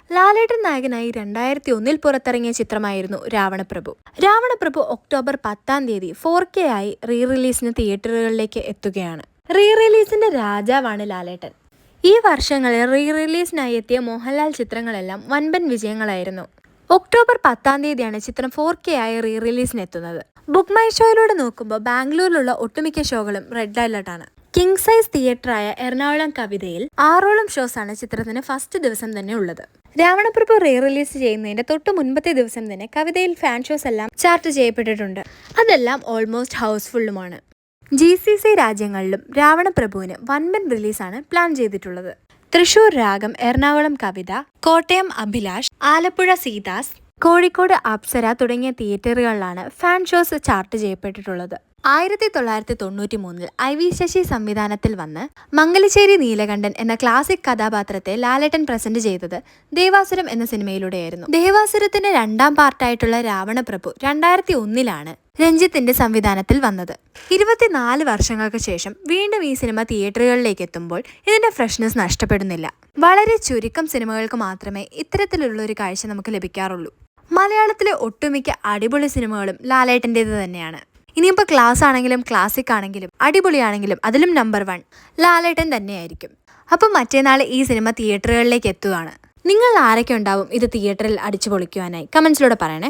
ലാലേട്ടൻ നായകനായി 2001 പുറത്തിറങ്ങിയ ചിത്രമായിരുന്നു രാവണപ്രഭു. രാവണപ്രഭു ഒക്ടോബർ 10 4K ആയി റിലീസിന് തിയേറ്ററുകളിലേക്ക് എത്തുകയാണ്. റിലീസിന്റെ രാജാവാണ് ലാലേട്ടൻ. ഈ വർഷങ്ങളിൽ റിലീസിനായി എത്തിയ മോഹൻലാൽ ചിത്രങ്ങളെല്ലാം വൻപൻ വിജയങ്ങളായിരുന്നു. ഒക്ടോബർ 10 ചിത്രം 4K ആയി റിലീസിനെത്തുന്നത്. ബുക്ക് മൈ ഷോയിലൂടെ നോക്കുമ്പോൾ ബാംഗ്ലൂരിലുള്ള ഒട്ടുമിക്ക ഷോകളും റെഡ് അലർട്ടാണ്. കിങ് സൈസ് തിയേറ്ററായ എറണാകുളം കവിതയിൽ 6ഓളം ഷോസാണ് ചിത്രത്തിന് ഫസ്റ്റ് ദിവസം തന്നെ ഉള്ളത്. രാവണപ്രഭു റിലീസ് ചെയ്യുന്നതിന്റെ തൊട്ട് മുൻപത്തെ ദിവസം തന്നെ കവിതയിൽ ഫാൻ ഷോസ് എല്ലാം ചാർട്ട് ചെയ്യപ്പെട്ടിട്ടുണ്ട്. അതെല്ലാം ഓൾമോസ്റ്റ് ഹൗസ്ഫുള്ളുമാണ്. GCC രാജ്യങ്ങളിലും രാവണപ്രഭുവിന് വൻപൻ റിലീസാണ് പ്ലാൻ ചെയ്തിട്ടുള്ളത്. തൃശൂർ രാഗം, എറണാകുളം കവിത, കോട്ടയം അഭിലാഷ്, ആലപ്പുഴ സീതാസ്, കോഴിക്കോട് അപ്സര തുടങ്ങിയ തിയേറ്ററുകളിലാണ് ഫാൻ ഷോസ് ചാർട്ട് ചെയ്യപ്പെട്ടിട്ടുള്ളത്. 1993 IV ശശി സംവിധാനത്തിൽ വന്ന് മംഗലശ്ശേരി നീലകണ്ഠൻ എന്ന ക്ലാസിക് കഥാപാത്രത്തെ ലാലേട്ടൻ പ്രസന്റ് ചെയ്തത് ദേവാസുരം എന്ന സിനിമയിലൂടെയായിരുന്നു. ദേവാസുരത്തിന്റെ രണ്ടാം പാർട്ടായിട്ടുള്ള രാവണപ്രഭു 2001 രഞ്ജിത്തിന്റെ സംവിധാനത്തിൽ വന്നത്. 24 വർഷങ്ങൾക്ക് ശേഷം വീണ്ടും ഈ സിനിമ തിയേറ്ററുകളിലേക്ക് എത്തുമ്പോൾ ഇതിന്റെ ഫ്രഷ്നെസ് നഷ്ടപ്പെടുന്നില്ല. വളരെ ചുരുക്കം സിനിമകൾക്ക് മാത്രമേ ഇത്തരത്തിലുള്ള ഒരു കാഴ്ച നമുക്ക് ലഭിക്കാറുള്ളൂ. മലയാളത്തിലെ ഒട്ടുമിക്ക അടിപൊളി സിനിമകളും ലാലേട്ടൻ്റേത് തന്നെയാണ്. ഇനിയിപ്പോൾ ക്ലാസ് ആണെങ്കിലും ക്ലാസിക് ആണെങ്കിലും അടിപൊളിയാണെങ്കിലും അതിലും നമ്പർ 1 ലാലേട്ടൻ തന്നെയായിരിക്കും. അപ്പം മറ്റേനാൾ ഈ സിനിമ തിയേറ്ററുകളിലേക്ക് എത്തുകയാണ്. നിങ്ങൾ ആരൊക്കെ ഉണ്ടാവും ഇത് തിയേറ്ററിൽ അടിച്ചു പൊളിക്കുവാനായി? കമൻസിലൂടെ പറയണേ.